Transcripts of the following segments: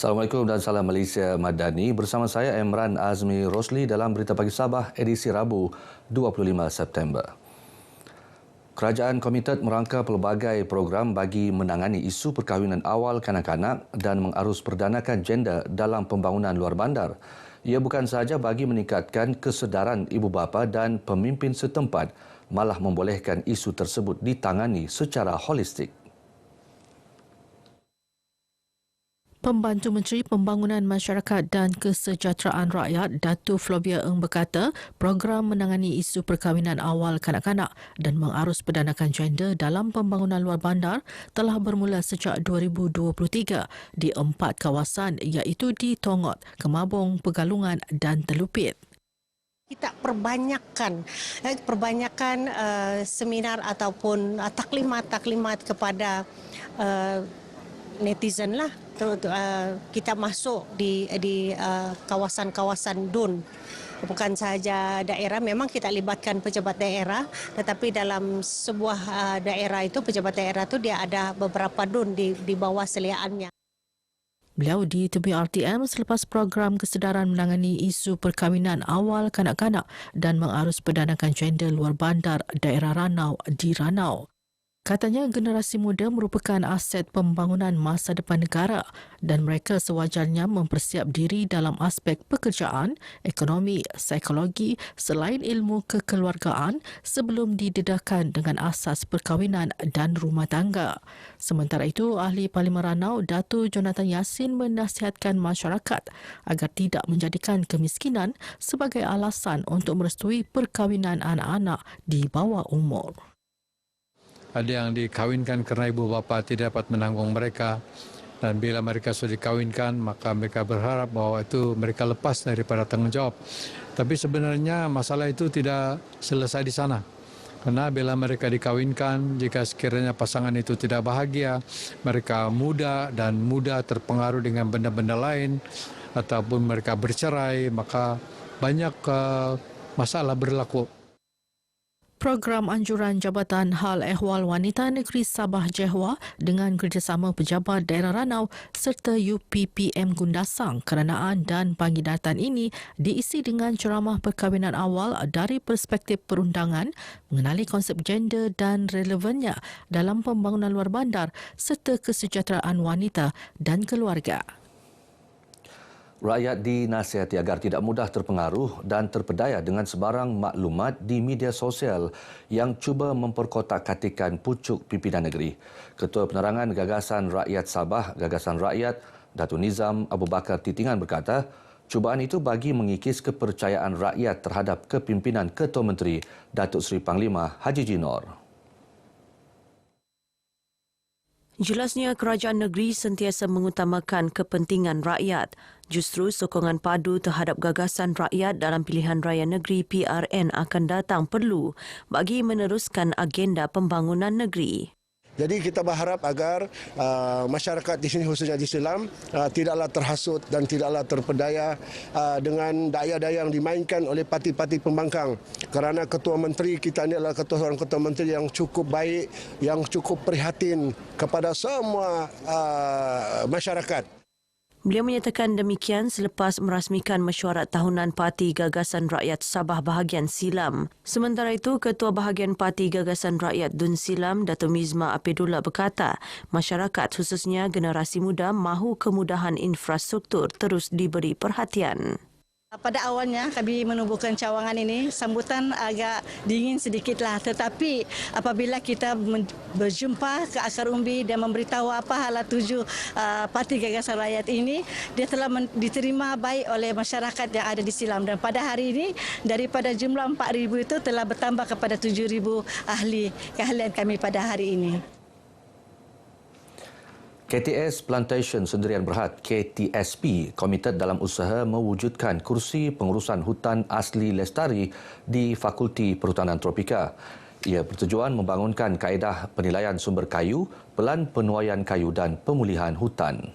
Assalamualaikum dan salam Malaysia Madani. Bersama saya Emran Azmi Rosli dalam Berita Pagi Sabah edisi Rabu 25 September. Kerajaan komited merangka pelbagai program bagi menangani isu perkahwinan awal kanak-kanak dan mengarus perdanakan gender dalam pembangunan luar bandar. Ia bukan sahaja bagi meningkatkan kesedaran ibu bapa dan pemimpin setempat, malah membolehkan isu tersebut ditangani secara holistik. Pembantu Menteri Pembangunan Masyarakat dan Kesejahteraan Rakyat Datuk Flovia Ng berkata program menangani isu perkahwinan awal kanak-kanak dan mengarus perdanakan gender dalam pembangunan luar bandar telah bermula sejak 2023 di 4 kawasan iaitu di Tongot, Kemabong, Pegalungan dan Telupit. Kita perbanyakkan seminar ataupun taklimat kepada netizen lah. Kita masuk di kawasan-kawasan DUN. Bukan sahaja daerah, memang kita libatkan pejabat daerah, tetapi dalam sebuah daerah itu, pejabat daerah itu dia ada beberapa DUN di bawah seliaannya. Beliau ditemui RTM selepas program kesedaran menangani isu perkahwinan awal kanak-kanak dan mengarus perdanakan gender luar bandar daerah Ranau di Ranau. Katanya generasi muda merupakan aset pembangunan masa depan negara dan mereka sewajarnya mempersiap diri dalam aspek pekerjaan, ekonomi, psikologi selain ilmu kekeluargaan sebelum didedahkan dengan asas perkahwinan dan rumah tangga. Sementara itu, Ahli Parlimen Ranau Datuk Jonathan Yassin menasihatkan masyarakat agar tidak menjadikan kemiskinan sebagai alasan untuk merestui perkahwinan anak-anak di bawah umur. Ada yang dikawinkan kerana ibu bapa tidak dapat menanggung mereka, dan bila mereka sudah dikawinkan maka mereka berharap bahawa itu mereka lepas daripada tanggungjawab. Tapi sebenarnya masalah itu tidak selesai di sana. Kerana bila mereka dikawinkan, jika sekiranya pasangan itu tidak bahagia, mereka mudah terpengaruh dengan benda-benda lain ataupun mereka bercerai, maka banyak masalah berlaku. Program anjuran Jabatan Hal Ehwal Wanita Negeri Sabah Jehwa dengan kerjasama Pejabat Daerah Ranau serta UPPM Gundasang Keranaan dan Pengidatan ini diisi dengan ceramah perkahwinan awal dari perspektif perundangan, mengenali konsep gender dan relevannya dalam pembangunan luar bandar serta kesejahteraan wanita dan keluarga. Rakyat dinasihati agar tidak mudah terpengaruh dan terpedaya dengan sebarang maklumat di media sosial yang cuba memperkotak-katikkan pucuk pimpinan negeri. Ketua Penerangan Gagasan Rakyat Sabah, Gagasan Rakyat, Datuk Nizam Abu Bakar Titingan berkata, cubaan itu bagi mengikis kepercayaan rakyat terhadap kepimpinan Ketua Menteri Datuk Seri Panglima Haji Jinor. Jelasnya kerajaan negeri sentiasa mengutamakan kepentingan rakyat. Justru sokongan padu terhadap gagasan rakyat dalam pilihan raya negeri PRN akan datang perlu bagi meneruskan agenda pembangunan negeri. Jadi kita berharap agar masyarakat di sini khususnya di Silam tidaklah terhasut dan tidaklah terpedaya dengan daya-daya yang dimainkan oleh parti-parti pembangkang. Kerana Ketua Menteri kita ini adalah seorang Ketua Menteri yang cukup baik, yang cukup prihatin kepada semua masyarakat. Beliau menyatakan demikian selepas merasmikan mesyuarat tahunan Parti Gagasan Rakyat Sabah Bahagian Silam. Sementara itu, Ketua Bahagian Parti Gagasan Rakyat Dun Silam, Datuk Mizma Apidullah berkata, masyarakat khususnya generasi muda mahu kemudahan infrastruktur terus diberi perhatian. Pada awalnya kami menubuhkan cawangan ini, sambutan agak dingin sedikitlah. Tetapi apabila kita berjumpa ke akar umbi dan memberitahu apa hala tuju Parti Gagasan Rakyat ini, dia telah diterima baik oleh masyarakat yang ada di Silam. Dan pada hari ini, daripada jumlah 4,000 itu telah bertambah kepada 7,000 ahli keahlian kami pada hari ini. KTS Plantation Sendirian Berhad KTSP komited dalam usaha mewujudkan kursi pengurusan hutan asli lestari di Fakulti Perhutanan Tropika. Ia bertujuan membangunkan kaedah penilaian sumber kayu, pelan penuaian kayu dan pemulihan hutan.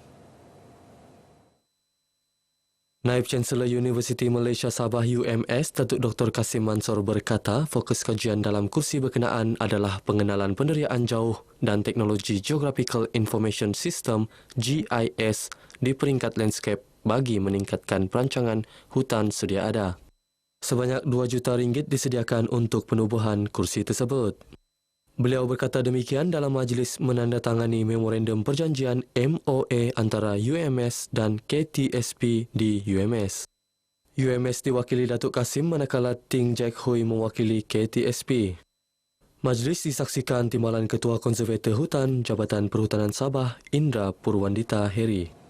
Naib Chancellor Universiti Malaysia Sabah UMS, Datuk Dr. Kasim Mansor berkata, fokus kajian dalam kursi berkenaan adalah pengenalan penderiaan jauh dan teknologi Geographical Information System GIS di peringkat landscape bagi meningkatkan perancangan hutan sedia ada. Sebanyak RM2 juta disediakan untuk penubuhan kursi tersebut. Beliau berkata demikian dalam majlis menandatangani memorandum perjanjian MOA antara UMS dan KTSP di UMS. UMS diwakili Datuk Kasim manakala Ting Jack Hui mewakili KTSP. Majlis disaksikan Timbalan Ketua Konservator Hutan Jabatan Perhutanan Sabah Indra Purwandita Heri.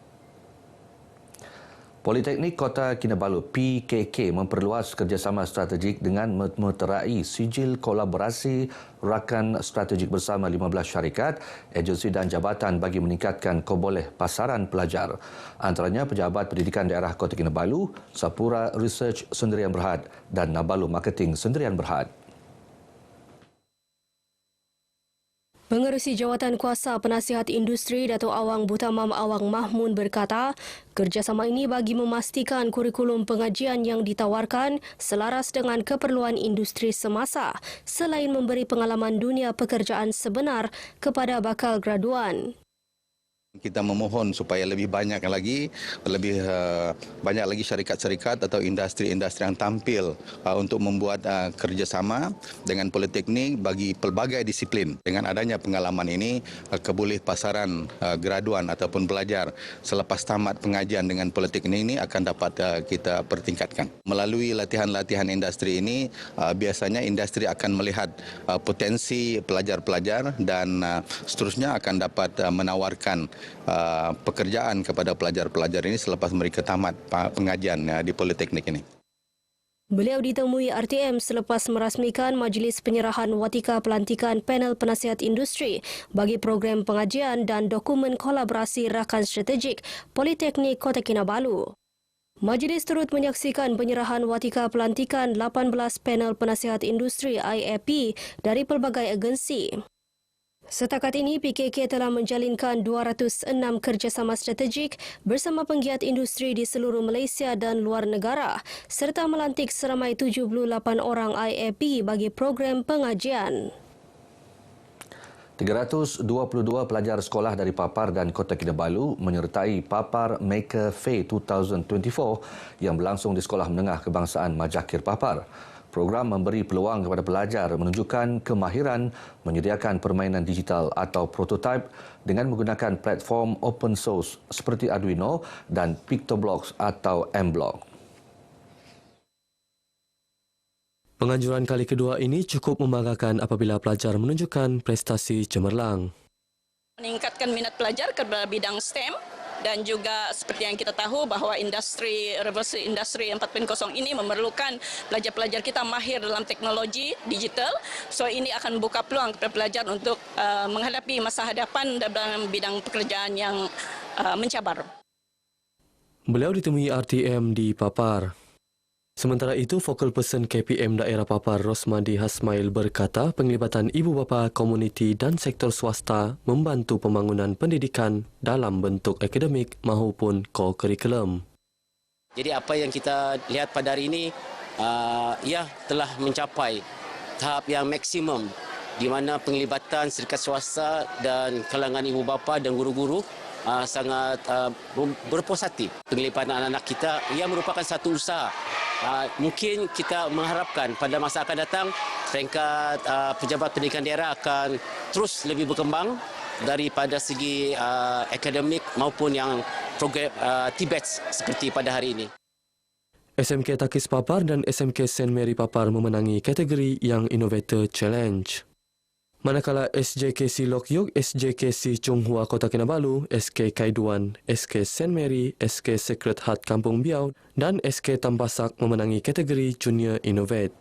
Politeknik Kota Kinabalu PKK memperluas kerjasama strategik dengan meterai sijil kolaborasi rakan strategik bersama 15 syarikat, agensi dan jabatan bagi meningkatkan keboleh pasaran pelajar. Antaranya Pejabat Pendidikan Daerah Kota Kinabalu, Sapura Research Sendirian Berhad dan Nabalu Marketing Sendirian Berhad. Pengerusi Jawatan Kuasa Penasihat Industri Datuk Awang Butamam Awang Mahmun berkata, kerjasama ini bagi memastikan kurikulum pengajian yang ditawarkan selaras dengan keperluan industri semasa selain memberi pengalaman dunia pekerjaan sebenar kepada bakal graduan. Kita memohon supaya lebih banyak lagi syarikat-syarikat atau industri-industri yang tampil untuk membuat kerjasama dengan politeknik bagi pelbagai disiplin. Dengan adanya pengalaman ini, keboleh pasaran graduan ataupun pelajar selepas tamat pengajian dengan politeknik ini akan dapat kita pertingkatkan. Melalui latihan-latihan industri ini, biasanya industri akan melihat potensi pelajar-pelajar dan seterusnya akan dapat menawarkan pekerjaan kepada pelajar-pelajar ini selepas mereka tamat pengajian di politeknik ini. Beliau ditemui RTM selepas merasmikan majlis penyerahan watika pelantikan panel penasihat industri bagi program pengajian dan dokumen kolaborasi rakan strategik Politeknik Kota Kinabalu. Majlis turut menyaksikan penyerahan watika pelantikan 18 panel penasihat industri IAP dari pelbagai agensi. Setakat ini, PKK telah menjalinkan 206 kerjasama strategik bersama penggiat industri di seluruh Malaysia dan luar negara serta melantik seramai 78 orang IAP bagi program pengajian. 322 pelajar sekolah dari Papar dan Kota Kinabalu menyertai Papar Maker Fair 2024 yang berlangsung di Sekolah Menengah Kebangsaan Majakir Papar. Program memberi peluang kepada pelajar menunjukkan kemahiran menyediakan permainan digital atau prototipe dengan menggunakan platform open source seperti Arduino dan Pictoblocks atau Mblock. Penganjuran kali kedua ini cukup membanggakan apabila pelajar menunjukkan prestasi cemerlang. Meningkatkan minat pelajar ke bidang STEM dan juga seperti yang kita tahu bahawa revolusi industri 4.0 ini memerlukan pelajar-pelajar kita mahir dalam teknologi digital. So ini akan membuka peluang kepada pelajar untuk menghadapi masa hadapan dalam bidang pekerjaan yang mencabar. Beliau ditemui RTM di Papar. Sementara itu, Focal Person KPM Daerah Papar Rosmadi Hasmail berkata penglibatan ibu bapa, komuniti dan sektor swasta membantu pembangunan pendidikan dalam bentuk akademik maupun co-curriculum. Jadi apa yang kita lihat pada hari ini telah mencapai tahap yang maksimum di mana penglibatan syarikat swasta dan kalangan ibu bapa dan guru-guru sangat berpositif. Penglibatan anak-anak kita ia merupakan satu usaha. Mungkin kita mengharapkan pada masa akan datang peringkat pejabat pendidikan daerah akan terus lebih berkembang daripada segi akademik maupun yang program TBETS seperti pada hari ini. SMK Takis Papar dan SMK St. Mary Papar memenangi kategori Young Innovator Challenge. Manakala SJKC Lok Yok, SJKC Chonghua Kota Kinabalu, SK Kaiduan, SK St. Mary, SK Sacred Heart Kampung Biau dan SK Tampasak memenangi kategori Junior Innovate.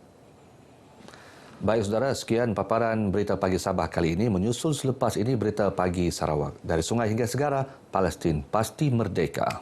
Baik saudara, sekian paparan Berita Pagi Sabah kali ini. Menyusul selepas ini Berita Pagi Sarawak. Dari sungai hingga segara, Palestin pasti merdeka.